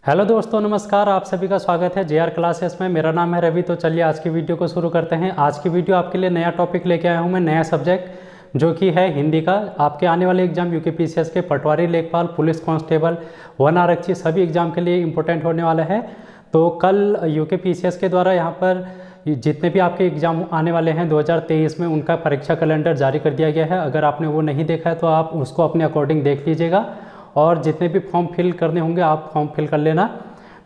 Hello दोस्तों, नमस्कार। आप सभी का स्वागत है जेआर क्लासेस में। मेरा नाम है रवि। तो चलिए आज की वीडियो को शुरू करते हैं। आज की वीडियो आपके लिए नया टॉपिक लेके आया हूं मैं, नया सब्जेक्ट जो कि है हिंदी का। आपके आने वाले एग्जाम यूकेपीसीएस के पटवारी, लेखपाल, पुलिस कांस्टेबल, वन आरक्षी सभी एग्जाम के लिए इंपॉर्टेंट होने वाला है। तो कल यूकेपीसीएस के द्वारा यहाँ पर जितने भी आपके एग्जाम आने वाले हैं 2023 में, उनका परीक्षा कैलेंडर जारी कर दिया गया है। अगर आपने वो नहीं देखा है तो आप उसको अपने अकॉर्डिंग देख लीजिएगा, और जितने भी फॉर्म फिल करने होंगे आप फॉर्म फिल कर लेना।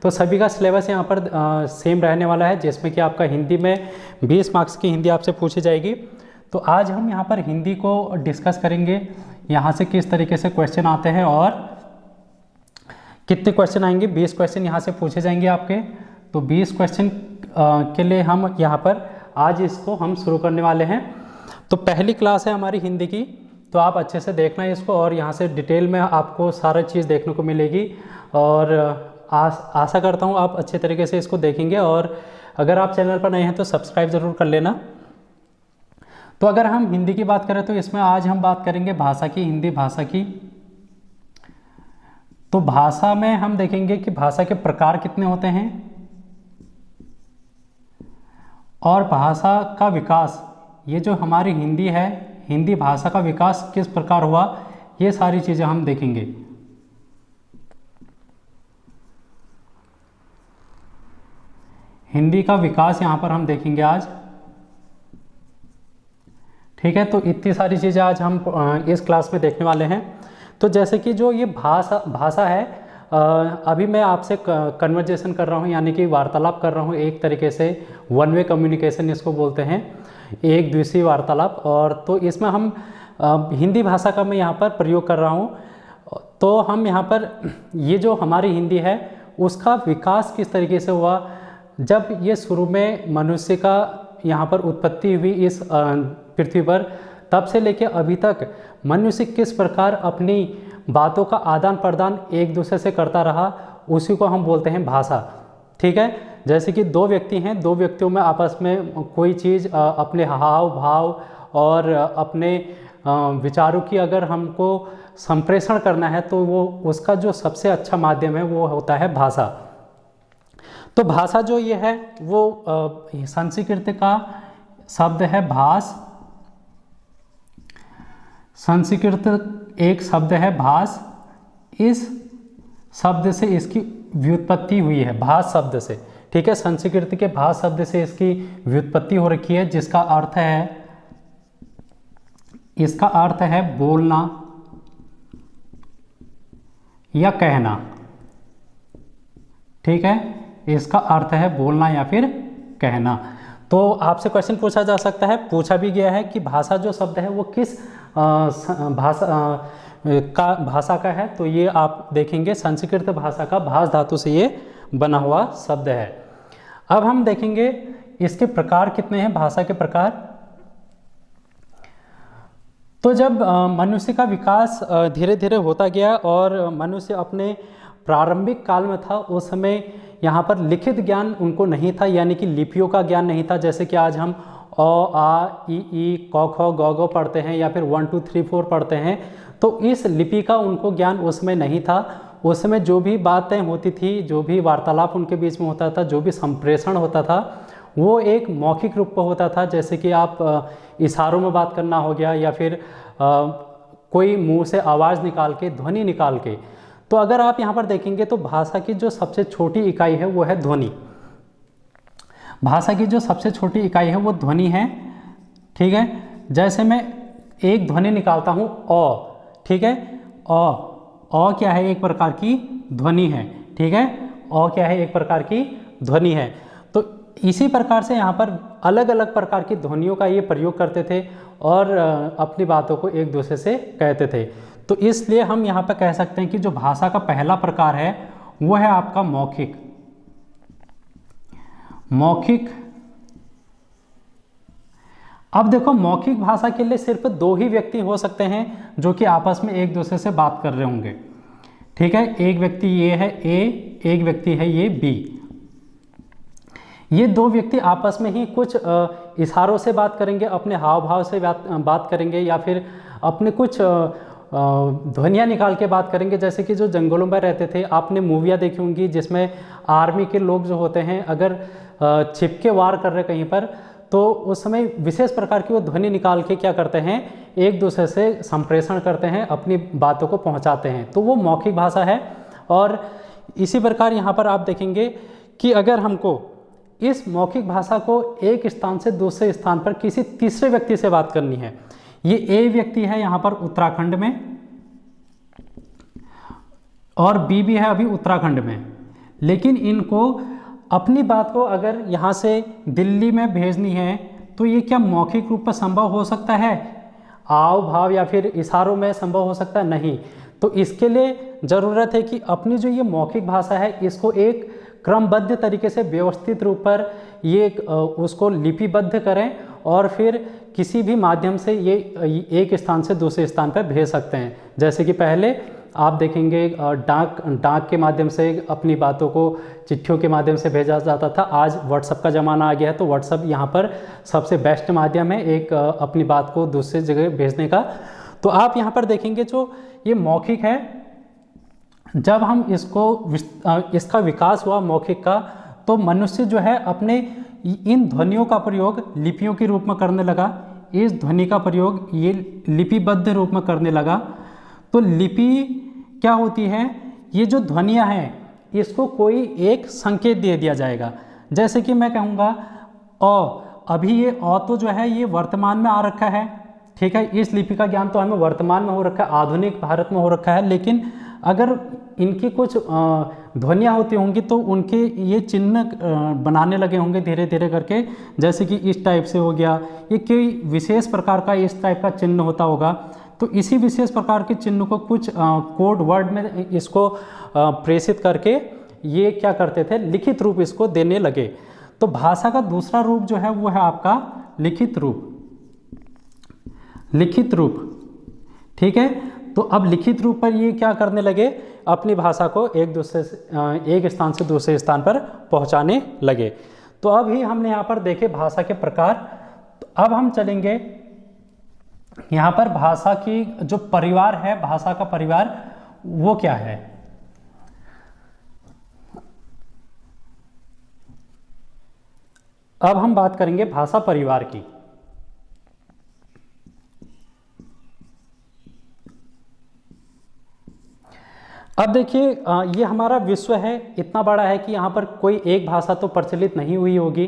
तो सभी का सिलेबस यहाँ पर सेम रहने वाला है, जिसमें कि आपका हिंदी में 20 मार्क्स की हिंदी आपसे पूछी जाएगी। तो आज हम यहाँ पर हिंदी को डिस्कस करेंगे, यहाँ से किस तरीके से क्वेश्चन आते हैं और कितने क्वेश्चन आएंगे। 20 क्वेश्चन यहाँ से पूछे जाएंगे आपके। तो 20 क्वेश्चन के लिए हम यहाँ पर आज इसको हम शुरू करने वाले हैं। तो पहली क्लास है हमारी हिंदी की, तो आप अच्छे से देखना है इसको, और यहाँ से डिटेल में आपको सारा चीज़ देखने को मिलेगी। और आशा करता हूँ आप अच्छे तरीके से इसको देखेंगे, और अगर आप चैनल पर नए हैं तो सब्सक्राइब ज़रूर कर लेना। तो अगर हम हिंदी की बात करें तो इसमें आज हम बात करेंगे भाषा की, हिंदी भाषा की। तो भाषा में हम देखेंगे कि भाषा के प्रकार कितने होते हैं, और भाषा का विकास, ये जो हमारी हिंदी है, हिंदी भाषा का विकास किस प्रकार हुआ, ये सारी चीज़ें हम देखेंगे। हिंदी का विकास यहाँ पर हम देखेंगे आज। ठीक है, तो इतनी सारी चीज़ें आज हम इस क्लास में देखने वाले हैं। तो जैसे कि जो ये भाषा है, अभी मैं आपसे कन्वर्जेशन कर रहा हूँ, यानी कि वार्तालाप कर रहा हूँ एक तरीके से। वन वे कम्युनिकेशन इसको बोलते हैं, एक द्वितीय वार्तालाप। और तो इसमें हम हिंदी भाषा का मैं यहाँ पर प्रयोग कर रहा हूँ। तो हम यहाँ पर ये जो हमारी हिंदी है उसका विकास किस तरीके से हुआ, जब ये शुरू में मनुष्य का यहाँ पर उत्पत्ति हुई इस पृथ्वी पर, तब से लेकर अभी तक मनुष्य किस प्रकार अपनी बातों का आदान प्रदान एक दूसरे से करता रहा, उसी को हम बोलते हैं भाषा। ठीक है, जैसे कि दो व्यक्ति हैं, दो व्यक्तियों में आपस में कोई चीज़ अपने हाव भाव और अपने विचारों की अगर हमको संप्रेषण करना है, तो वो उसका जो सबसे अच्छा माध्यम है वो होता है भाषा। तो भाषा जो ये है वो संस्कृत का शब्द है भाष। संस्कृत एक शब्द है भाष। इस शब्द से इसकी व्युत्पत्ति हुई है, भाष शब्द से। ठीक है, संस्कृत के भाष शब्द से इसकी व्युत्पत्ति हो रखी है, जिसका अर्थ है, इसका अर्थ है बोलना या कहना। ठीक है, इसका अर्थ है बोलना या फिर कहना। तो आपसे क्वेश्चन पूछा जा सकता है, पूछा भी गया है कि भाषा जो शब्द है वो किस भाषा का है। तो ये आप देखेंगे संस्कृत भाषा का भाष धातु से ये बना हुआ शब्द है। अब हम देखेंगे इसके प्रकार कितने हैं, भाषा के प्रकार। तो जब मनुष्य का विकास धीरे धीरे होता गया और मनुष्य अपने प्रारंभिक काल में था, उस समय यहाँ पर लिखित ज्ञान उनको नहीं था, यानी कि लिपियों का ज्ञान नहीं था। जैसे कि आज हम अ आ इ ई क ख ग घ पढ़ते हैं, या फिर 1 2 3 4 पढ़ते हैं, तो इस लिपि का उनको ज्ञान उसमें नहीं था। उस समय जो भी बातें होती थी, जो भी वार्तालाप उनके बीच में होता था, जो भी संप्रेषण होता था, वो एक मौखिक रूप में होता था। जैसे कि आप इशारों में बात करना हो गया, या फिर कोई मुंह से आवाज़ निकाल के, ध्वनि निकाल के। तो अगर आप यहाँ पर देखेंगे तो भाषा की जो सबसे छोटी इकाई है वो है ध्वनि। भाषा की जो सबसे छोटी इकाई है वो ध्वनि है। ठीक है, जैसे मैं एक ध्वनि निकालता हूँ अ, ठीक है, अ क्या है, एक प्रकार की ध्वनि है। ठीक है, अ क्या है, एक प्रकार की ध्वनि है। तो इसी प्रकार से यहाँ पर अलग अलग प्रकार की ध्वनियों का ये प्रयोग करते थे और अपनी बातों को एक दूसरे से कहते थे। तो इसलिए हम यहाँ पर कह सकते हैं कि जो भाषा का पहला प्रकार है वो है आपका मौखिक। मौखिक। अब देखो, मौखिक भाषा के लिए सिर्फ दो ही व्यक्ति हो सकते हैं जो कि आपस में एक दूसरे से बात कर रहे होंगे। ठीक है, एक व्यक्ति ये है ए, एक व्यक्ति है ये बी। ये दो व्यक्ति आपस में ही कुछ इशारों से बात करेंगे, अपने हाव भाव से बात करेंगे, या फिर अपने कुछ ध्वनियाँ निकाल के बात करेंगे, जैसे कि जो जंगलों में रहते थे, आपने मूवियाँ देखी होंगी जिसमें आर्मी के लोग जो होते हैं अगर छिप के वार कर रहे कहीं पर, तो उस समय विशेष प्रकार की वो ध्वनि निकाल के क्या करते हैं, एक दूसरे से संप्रेषण करते हैं, अपनी बातों को पहुंचाते हैं, तो वो मौखिक भाषा है। और इसी प्रकार यहाँ पर आप देखेंगे कि अगर हमको इस मौखिक भाषा को एक स्थान से दूसरे स्थान पर किसी तीसरे व्यक्ति से बात करनी है, ये ए व्यक्ति है यहाँ पर उत्तराखंड में और बी भी है अभी उत्तराखंड में, लेकिन इनको अपनी बात को अगर यहाँ से दिल्ली में भेजनी है तो ये क्या मौखिक रूप पर संभव हो सकता है? आव भाव या फिर इशारों में संभव हो सकता है? नहीं। तो इसके लिए ज़रूरत है कि अपनी जो ये मौखिक भाषा है इसको एक क्रमबद्ध तरीके से व्यवस्थित रूप पर ये उसको लिपिबद्ध करें और फिर किसी भी माध्यम से ये एक स्थान से दूसरे स्थान पर भेज सकते हैं। जैसे कि पहले आप देखेंगे डाक के माध्यम से अपनी बातों को चिट्ठियों के माध्यम से भेजा जाता था। आज व्हाट्सएप का ज़माना आ गया है, तो व्हाट्सएप यहाँ पर सबसे बेस्ट माध्यम है एक अपनी बात को दूसरे जगह भेजने का। तो आप यहाँ पर देखेंगे जो ये मौखिक है, जब हम इसका विकास हुआ मौखिक का, तो मनुष्य जो है अपने इन ध्वनियों का प्रयोग लिपियों के रूप में करने लगा। इस ध्वनि का प्रयोग ये लिपिबद्ध रूप में करने लगा। तो लिपि क्या होती है? ये जो ध्वनियाँ हैं इसको कोई एक संकेत दे दिया जाएगा। जैसे कि मैं कहूँगा अ, अभी ये अ तो जो है ये वर्तमान में आ रखा है, ठीक है, इस लिपि का ज्ञान तो हमें वर्तमान में हो रखा है, आधुनिक भारत में हो रखा है। लेकिन अगर इनकी कुछ ध्वनियाँ होती होंगी तो उनके ये चिन्ह बनाने लगे होंगे धीरे धीरे करके, जैसे कि इस टाइप से हो गया, ये कोई विशेष प्रकार का इस टाइप का चिन्ह होता होगा। तो इसी विशेष प्रकार के चिन्ह को कुछ कोड वर्ड में इसको प्रेषित करके ये क्या करते थे, लिखित रूप इसको देने लगे। तो भाषा का दूसरा रूप जो है वो है आपका लिखित रूप। लिखित रूप, ठीक है। तो अब लिखित रूप पर ये क्या करने लगे, अपनी भाषा को एक स्थान से दूसरे स्थान पर पहुंचाने लगे। तो अभी हमने यहाँ पर देखे भाषा के प्रकार। तो अब हम चलेंगे यहाँ पर भाषा की जो परिवार है, भाषा का परिवार वो क्या है। अब हम बात करेंगे भाषा परिवार की। अब देखिए ये हमारा विश्व है, इतना बड़ा है कि यहाँ पर कोई एक भाषा तो प्रचलित नहीं हुई होगी।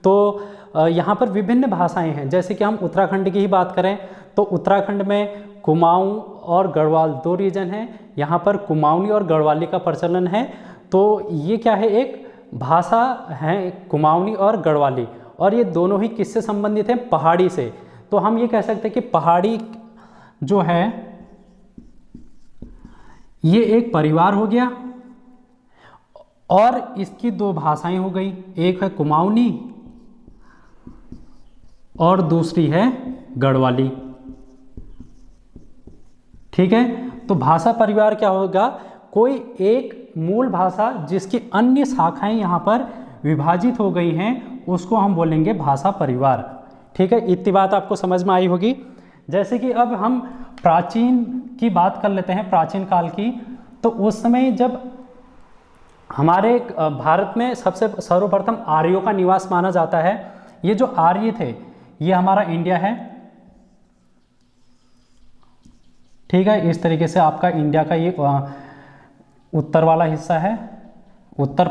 तो यहाँ पर विभिन्न भाषाएं हैं। जैसे कि हम उत्तराखंड की ही बात करें तो उत्तराखंड में कुमाऊं और गढ़वाल दो रीजन हैं। यहाँ पर कुमाऊनी और गढ़वाली का प्रचलन है। तो ये क्या है, एक भाषा है कुमाऊनी और गढ़वाली, और ये दोनों ही किससे संबंधित हैं, पहाड़ी से। तो हम ये कह सकते हैं कि पहाड़ी जो है ये एक परिवार हो गया और इसकी दो भाषाएं हो गई, एक है कुमाऊनी और दूसरी है गढ़वाली, ठीक है। तो भाषा परिवार क्या होगा, कोई एक मूल भाषा जिसकी अन्य शाखाएं यहाँ पर विभाजित हो गई हैं उसको हम बोलेंगे भाषा परिवार, ठीक है। इतनी बात आपको समझ में आई होगी। जैसे कि अब हम प्राचीन की बात कर लेते हैं, प्राचीन काल की। तो उस समय जब हमारे भारत में सबसे सर्वप्रथम आर्यों का निवास माना जाता है। ये जो आर्य थे ये हमारा इंडिया है, ठीक है। इस तरीके से आपका इंडिया का ये उत्तर वाला हिस्सा है, उत्तर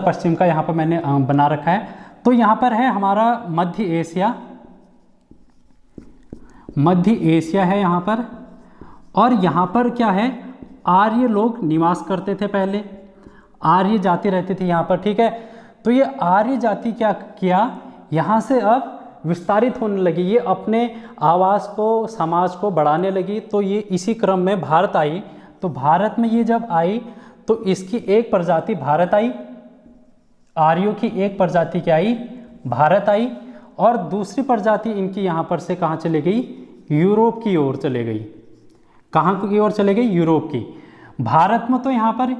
पश्चिम का यहाँ पर मैंने बना रखा है। तो यहाँ पर है हमारा मध्य एशिया है यहाँ पर, और यहाँ पर क्या है, आर्य लोग निवास करते थे पहले, आर्य जाति रहती थी यहाँ पर, ठीक है। तो ये आर्य जाति क्या किया, यहाँ से अब विस्तारित होने लगी, ये अपने आवास को, समाज को बढ़ाने लगी। तो ये इसी क्रम में भारत आई। तो भारत में ये जब आई तो इसकी एक प्रजाति भारत आई, आर्यों की एक प्रजाति क्या आई, भारत आई, और दूसरी प्रजाति इनकी यहाँ पर से कहाँ चले गई, यूरोप की ओर चले गई। कहाँ की ओर चले गई, यूरोप की। भारत में तो यहाँ पर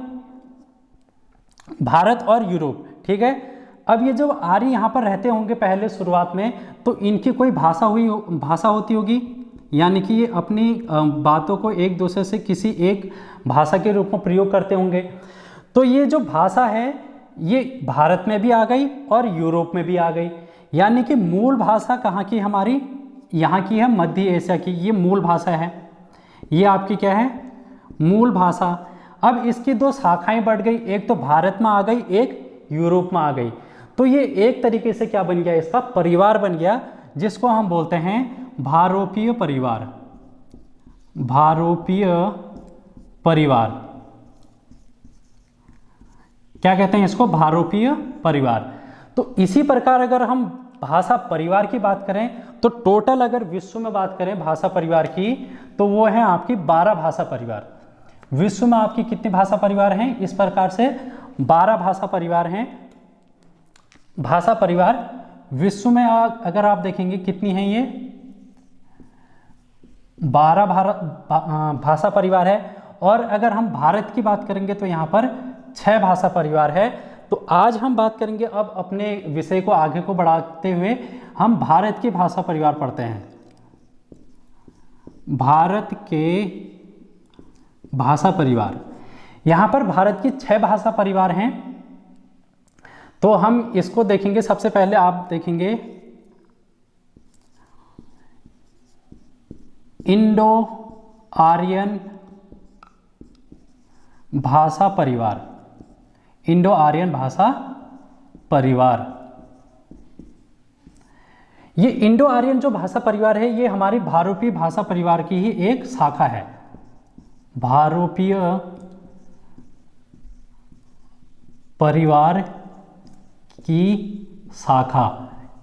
भारत और यूरोप, ठीक है। अब ये जो आर्य यहाँ पर रहते होंगे पहले शुरुआत में, तो इनकी कोई भाषा होती होगी, यानी कि ये अपनी बातों को एक दूसरे से किसी एक भाषा के रूप में प्रयोग करते होंगे। तो ये जो भाषा है ये भारत में भी आ गई और यूरोप में भी आ गई, यानी कि मूल भाषा कहाँ की हमारी, यहाँ की है मध्य एशिया की, ये मूल भाषा है, ये आपकी क्या है, मूल भाषा। अब इसकी दो शाखाएं बढ़ गई, एक तो भारत में आ गई, एक यूरोप में आ गई। तो ये एक तरीके से क्या बन गया, इसका परिवार बन गया, जिसको हम बोलते हैं भारोपीय परिवार। भारोपीय परिवार क्या कहते हैं इसको, भारोपीय परिवार। तो इसी प्रकार अगर हम भाषा परिवार की बात करें तो टोटल अगर विश्व में बात करें भाषा परिवार की तो वो है आपकी 12 भाषा परिवार। विश्व में आपकी कितने भाषा परिवार हैं, इस प्रकार से 12 भाषा परिवार हैं। भाषा परिवार विश्व में अगर आप देखेंगे कितनी हैं, ये 12 भाषा परिवार है। और अगर हम भारत की बात करेंगे तो यहाँ पर 6 भाषा परिवार है। तो आज हम बात करेंगे, अब अपने विषय को आगे को बढ़ाते हुए हम भारत के भाषा परिवार पढ़ते हैं। भारत के भाषा परिवार, यहाँ पर भारत की 6 भाषा परिवार हैं। तो हम इसको देखेंगे, सबसे पहले आप देखेंगे इंडो आर्यन भाषा परिवार। इंडो आर्यन भाषा परिवार, ये इंडो आर्यन जो भाषा परिवार है ये हमारी भारोपीय भाषा परिवार की ही एक शाखा है। भारोपीय परिवार की शाखा,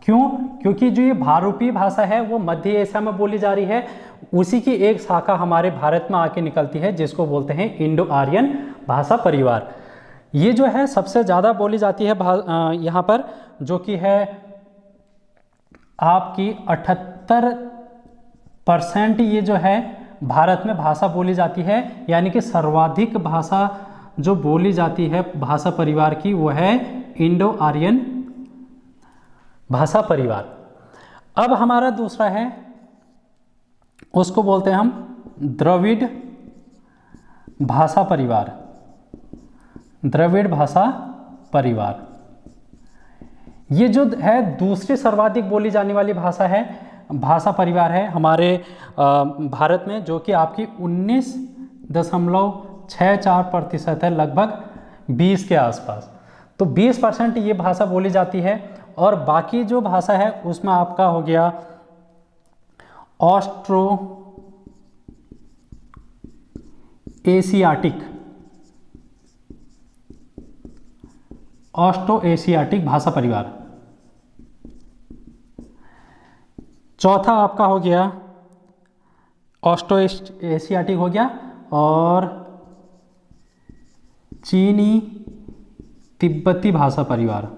क्यों, क्योंकि जो ये भारोपीय भाषा है वो मध्य एशिया में बोली जा रही है, उसी की एक शाखा हमारे भारत में आके निकलती है, जिसको बोलते हैं इंडो आर्यन भाषा परिवार। ये जो है सबसे ज़्यादा बोली जाती है यहाँ पर, जो कि है आपकी 78% ये जो है भारत में भाषा बोली जाती है, यानी कि सर्वाधिक भाषा जो बोली जाती है भाषा परिवार की वो है इंडो आर्यन भाषा परिवार। अब हमारा दूसरा है, उसको बोलते हैं हम द्रविड़ भाषा परिवार। द्रविड़ भाषा परिवार ये जो है दूसरी सर्वाधिक बोली जाने वाली भाषा है, भाषा परिवार है हमारे भारत में, जो कि आपकी 19.64% है, लगभग 20 के आसपास। तो 20% ये भाषा बोली जाती है। और बाकी जो भाषा है उसमें आपका हो गया ऑस्ट्रो एशियाटिक, ऑस्ट्रो एशियाटिक भाषा परिवार। चौथा आपका हो गया ऑस्ट्रो एशियाटिक हो गया, और चीनी तिब्बती भाषा परिवार।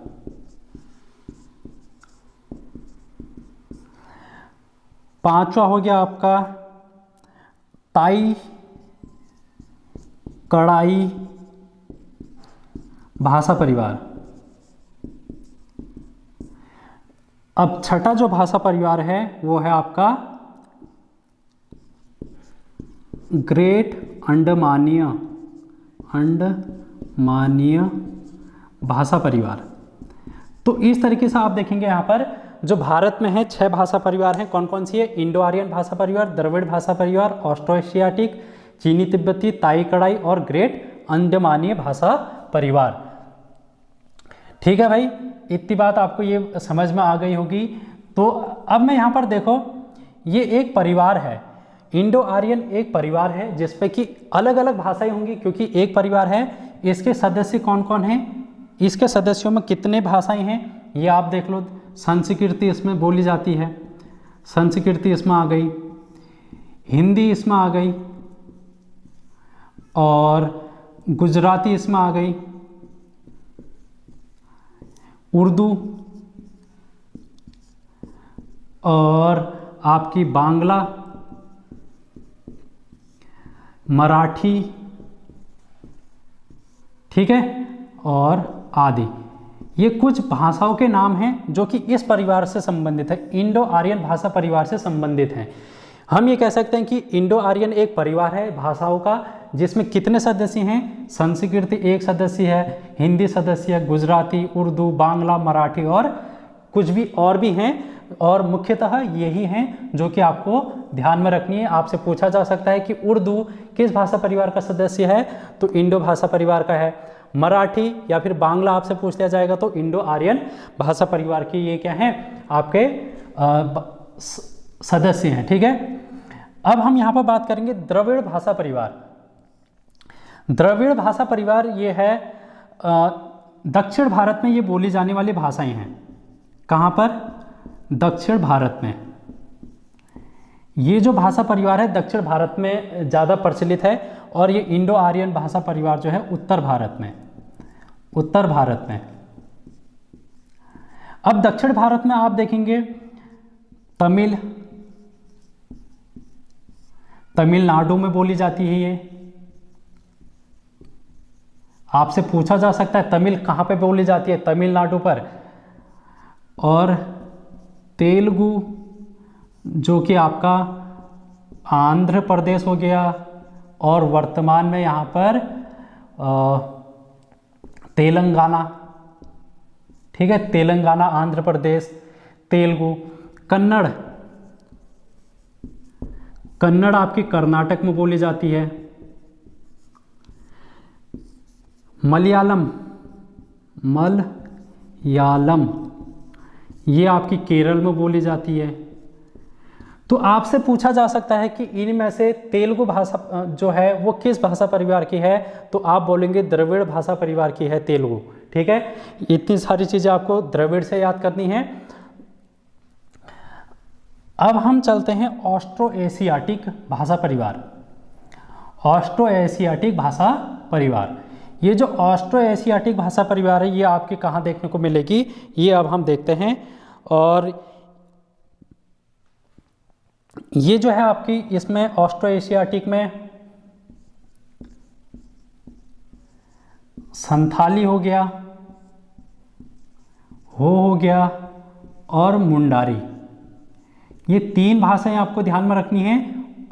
पांचवा हो गया आपका ताई कड़ाई भाषा परिवार। अब छठा जो भाषा परिवार है वो है आपका ग्रेट अंडमानीय भाषा परिवार। तो इस तरीके से आप देखेंगे यहाँ पर जो भारत में है 6 भाषा परिवार हैं, कौन कौन सी है, इंडो आर्यन भाषा परिवार, द्रविड़ भाषा परिवार, ऑस्ट्रो एशियाटिक, चीनी तिब्बती, ताई कड़ाई और ग्रेट अंडमानीय भाषा परिवार। ठीक है भाई, इतनी बात आपको ये समझ में आ गई होगी। तो अब मैं यहाँ पर देखो, ये एक परिवार है, इंडो आर्यन एक परिवार है जिसपे कि अलग अलग भाषाएं होंगी, क्योंकि एक परिवार है। इसके सदस्य कौन कौन हैं, इसके सदस्यों में कितने भाषाएं हैं ये आप देख लो। संस्कृत इसमें बोली जाती है, संस्कृत इसमें आ गई, हिंदी इसमें आ गई, और गुजराती इसमें आ गई, उर्दू, और आपकी बांग्ला, मराठी, ठीक है, और आदि। ये कुछ भाषाओं के नाम हैं जो कि इस परिवार से संबंधित है, इंडो आर्यन भाषा परिवार से संबंधित हैं। हम ये कह सकते हैं कि इंडो आर्यन एक परिवार है भाषाओं का, जिसमें कितने सदस्य हैं? संस्कृत एक सदस्य है, हिंदी सदस्य है, गुजराती, उर्दू, बांग्ला, मराठी और कुछ भी और भी हैं, और मुख्यतः यही हैं जो कि आपको ध्यान में रखनी है। आपसे पूछा जा सकता है कि उर्दू किस भाषा परिवार का सदस्य है, तो इंडो भाषा परिवार का है। मराठी या फिर बांग्ला आपसे पूछ लिया जाएगा तो इंडो आर्यन भाषा परिवार की ये क्या हैं? आपके सदस्य हैं। ठीक है, अब हम यहाँ पर बात करेंगे द्रविड़ भाषा परिवार। द्रविड़ भाषा परिवार ये है दक्षिण भारत में ये बोली जाने वाली भाषाएं हैं। कहाँ पर? दक्षिण भारत में। ये जो भाषा परिवार है दक्षिण भारत में ज़्यादा प्रचलित है, और ये इंडो आर्यन भाषा परिवार जो है उत्तर भारत में, उत्तर भारत में। अब दक्षिण भारत में आप देखेंगे तमिल, तमिलनाडु में बोली जाती है ये। आपसे पूछा जा सकता है तमिल कहाँ पे बोली जाती है? तमिलनाडु पर। और तेलुगु जो कि आपका आंध्र प्रदेश हो गया, और वर्तमान में यहाँ पर तेलंगाना। ठीक है, तेलंगाना, आंध्र प्रदेश, तेलुगु। कन्नड़, कन्नड़ आपकी कर्नाटक में बोली जाती है। मलयालम, मलयालम ये आपकी केरल में बोली जाती है। तो आपसे पूछा जा सकता है कि इनमें से तेलुगु भाषा जो है वो किस भाषा परिवार की है, तो आप बोलेंगे द्रविड़ भाषा परिवार की है तेलुगु। ठीक है, इतनी सारी चीज़ें आपको द्रविड़ से याद करनी है। अब हम चलते हैं ऑस्ट्रो एशियाटिक भाषा परिवार। ऑस्ट्रो एशियाटिक भाषा परिवार, ये जो ऑस्ट्रो एशियाटिक भाषा परिवार है ये आपके कहाँ देखने को मिलेगी, ये अब हम देखते हैं। और ये जो है आपकी इसमें ऑस्ट्रो एशियाटिक में संथाली हो गया, हो गया, और मुंडारी, ये तीन भाषाएं आपको ध्यान में रखनी है,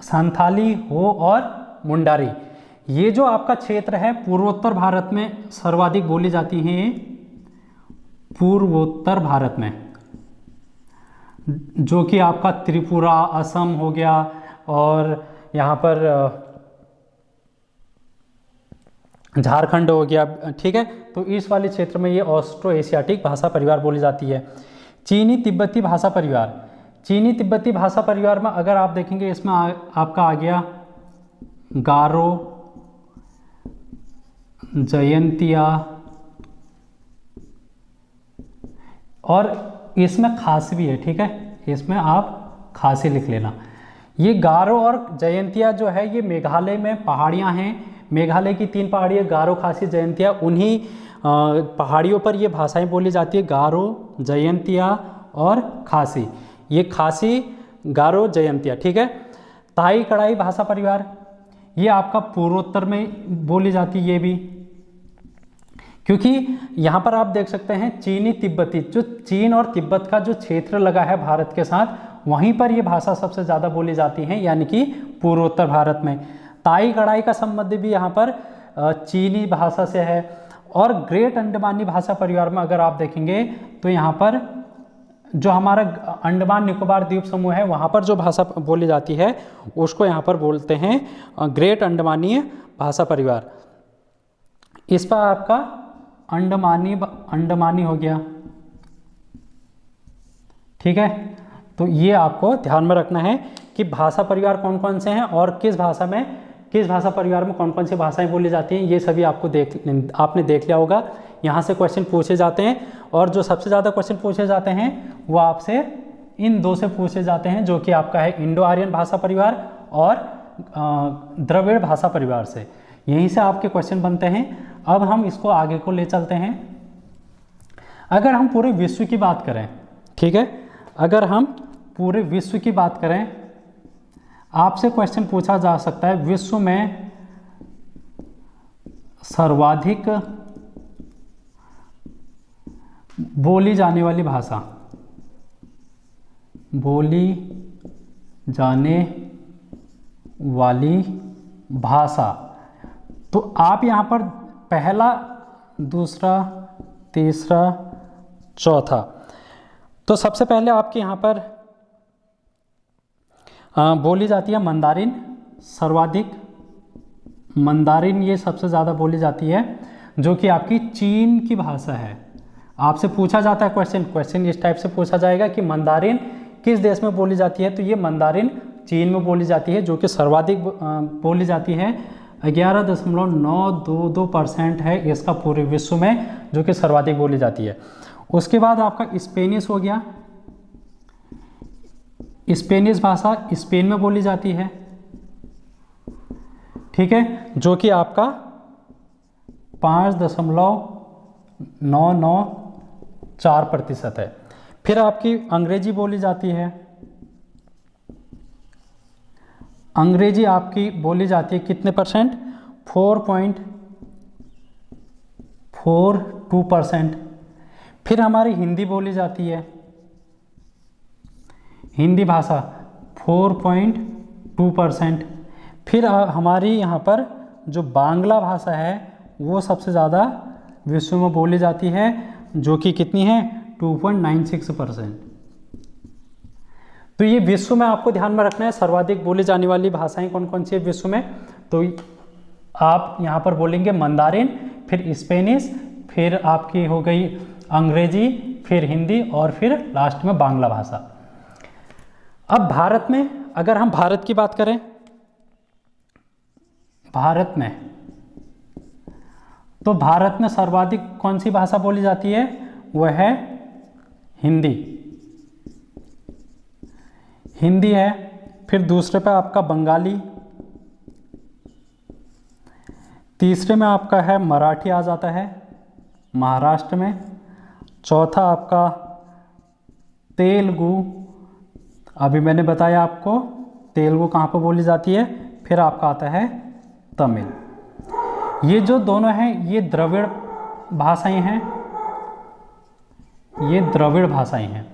संथाली, हो और मुंडारी। ये जो आपका क्षेत्र है पूर्वोत्तर भारत में सर्वाधिक बोली जाती हैं, पूर्वोत्तर भारत में, जो कि आपका त्रिपुरा, असम हो गया, और यहाँ पर झारखंड हो गया। ठीक है, तो इस वाले क्षेत्र में ये ऑस्ट्रो एशियाटिक भाषा परिवार बोली जाती है। चीनी तिब्बती भाषा परिवार, चीनी तिब्बती भाषा परिवार में अगर आप देखेंगे इसमें आपका आ गया गारो, जयंतिया, और इसमें खासी भी है। ठीक है, इसमें आप खासी लिख लेना। ये गारो और जयंतिया जो है ये मेघालय में पहाड़ियाँ हैं, मेघालय की तीन पहाड़ियाँ गारो, खासी, जयंतिया, उन्हीं पहाड़ियों पर ये भाषाएं बोली जाती है, गारो, जयंतिया और खासी। ये खासी, गारो, जयंतिया। ठीक है, ताई कड़ाई भाषा परिवार, ये आपका पूर्वोत्तर में बोली जाती है ये भी, क्योंकि यहाँ पर आप देख सकते हैं चीनी तिब्बती, जो चीन और तिब्बत का जो क्षेत्र लगा है भारत के साथ, वहीं पर ये भाषा सबसे ज़्यादा बोली जाती है, यानी कि पूर्वोत्तर भारत में। ताई कड़ाई का संबंध भी यहाँ पर चीनी भाषा से है। और ग्रेट अंडमानी भाषा परिवार में अगर आप देखेंगे तो यहाँ पर जो हमारा अंडमान निकोबार द्वीप समूह है वहाँ पर जो भाषा बोली जाती है उसको यहाँ पर बोलते हैं ग्रेट अंडमानी भाषा परिवार। इस पर आपका अंडमानी हो गया। ठीक है, तो ये आपको ध्यान में रखना है कि भाषा परिवार कौन कौन से हैं और किस भाषा परिवार में कौन कौन सी भाषाएं बोली जाती हैं, ये सभी आपको आपने देख लिया होगा। यहाँ से क्वेश्चन पूछे जाते हैं और जो सबसे ज़्यादा क्वेश्चन पूछे जाते हैं वो आपसे इन दो से पूछे जाते हैं, जो कि आपका है इंडो आर्यन भाषा परिवार और द्रविड़ भाषा परिवार से। यहीं से आपके क्वेश्चन बनते हैं। अब हम इसको आगे को ले चलते हैं। अगर हम पूरे विश्व की बात करें, ठीक है, अगर हम पूरे विश्व की बात करें, आपसे क्वेश्चन पूछा जा सकता है विश्व में सर्वाधिक बोली जाने वाली भाषा, बोली जाने वाली भाषा। तो आप यहाँ पर पहला, दूसरा, तीसरा, चौथा, तो सबसे पहले आपके यहाँ पर बोली जाती है मंदारिन, सर्वाधिक मंदारिन ये सबसे ज़्यादा बोली जाती है, जो कि आपकी चीन की भाषा है। आपसे पूछा जाता है क्वेश्चन इस टाइप से पूछा जाएगा कि मंदारिन किस देश में बोली जाती है, तो ये मंदारिन चीन में बोली जाती है, जो कि सर्वाधिक बोली जाती है। 11.922% है इसका पूरे विश्व में, जो कि सर्वाधिक बोली जाती है। उसके बाद आपका स्पेनिश हो गया। स्पेनिश भाषा स्पेन में बोली जाती है, ठीक है, जो कि आपका 5.994% है। फिर आपकी अंग्रेजी बोली जाती है। अंग्रेजी आपकी बोली जाती है कितने परसेंट? 4.42%। फिर हमारी हिंदी बोली जाती है, हिंदी भाषा 4.2%। फिर हमारी यहाँ पर जो बांग्ला भाषा है वो सबसे ज़्यादा विश्व में बोली जाती है, जो कि कितनी है? 2.96%। तो ये विश्व में आपको ध्यान में रखना है सर्वाधिक बोली जाने वाली भाषाएं कौन कौन सी है विश्व में। तो आप यहाँ पर बोलेंगे मंदारिन, फिर स्पेनिश, फिर आपकी हो गई अंग्रेजी, फिर हिंदी और फिर लास्ट में बांग्ला भाषा। अब भारत में अगर हम भारत की बात करें, भारत में तो भारत में सर्वाधिक कौन सी भाषा बोली जाती है? वह है हिंदी, हिंदी है। फिर दूसरे पे आपका बंगाली, तीसरे में आपका है मराठी आ जाता है महाराष्ट्र में, चौथा आपका तेलुगु, अभी मैंने बताया आपको तेलुगु कहाँ पर बोली जाती है। फिर आपका आता है तमिल। ये जो दोनों हैं ये द्रविड़ भाषाएं हैं, ये द्रविड़ भाषाएं हैं।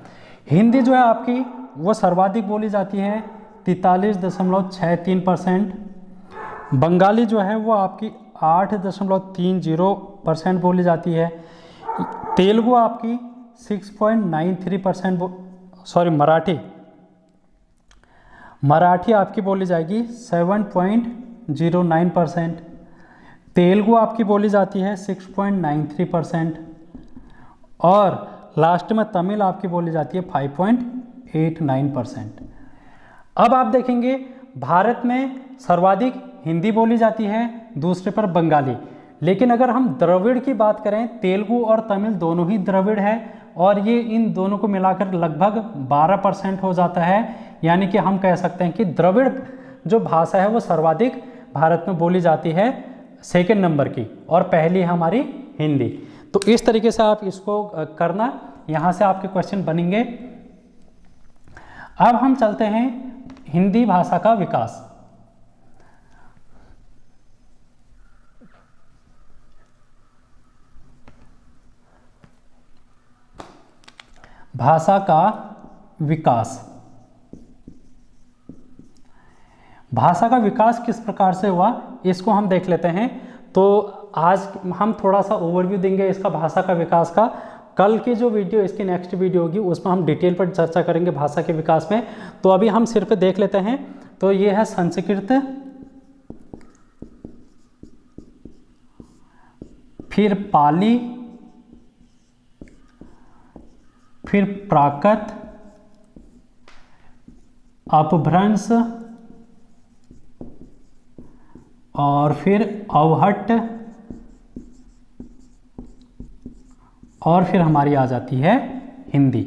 हिंदी जो है आपकी वो सर्वाधिक बोली जाती है 43.63%। बंगाली जो है वो आपकी 8.30% बोली जाती है। तेलुगु आपकी 6.93%, सॉरी मराठी आपकी बोली जाएगी 7.09%। तेलुगु आपकी बोली जाती है 6.93% और लास्ट में तमिल आपकी बोली जाती है 5.89%। अब आप देखेंगे भारत में सर्वाधिक हिंदी बोली जाती है, दूसरे पर बंगाली। लेकिन अगर हम द्रविड़ की बात करें, तेलुगु और तमिल दोनों ही द्रविड़ है और ये इन दोनों को मिलाकर लगभग 12% हो जाता है। यानी कि हम कह सकते हैं कि द्रविड़ जो भाषा है वो सर्वाधिक भारत में बोली जाती है, सेकंड नंबर की, और पहली हमारी हिंदी। तो इस तरीके से आप इसको करना, यहाँ से आपके क्वेश्चन बनेंगे। अब हम चलते हैं हिंदी भाषा का विकास। भाषा का विकास, भाषा का विकास किस प्रकार से हुआ इसको हम देख लेते हैं। तो आज हम थोड़ा सा ओवरव्यू देंगे इसका भाषा का विकास का। कल की जो वीडियो, इसकी नेक्स्ट वीडियो होगी, उसमें हम डिटेल पर चर्चा करेंगे भाषा के विकास में। तो अभी हम सिर्फ देख लेते हैं। तो ये है संस्कृत, फिर पाली, फिर प्राकृत, अपभ्रंश और फिर अवहट्ट और फिर हमारी आ जाती है हिंदी।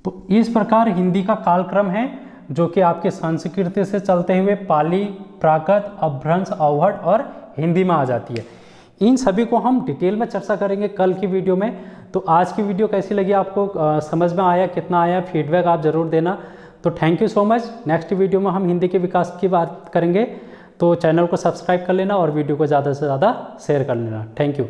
तो इस प्रकार हिंदी का कालक्रम है जो कि आपके संस्कृत से चलते हुए पाली, प्राकृत, अपभ्रंश, अवहट्ट और हिंदी में आ जाती है। इन सभी को हम डिटेल में चर्चा करेंगे कल की वीडियो में। तो आज की वीडियो कैसी लगी आपको, समझ में आया, कितना आया, फीडबैक आप ज़रूर देना। तो thank you so much. Next video में हम हिंदी के विकास की बात करेंगे। तो चैनल को सब्सक्राइब कर लेना और वीडियो को ज़्यादा से ज़्यादा शेयर कर लेना। Thank you.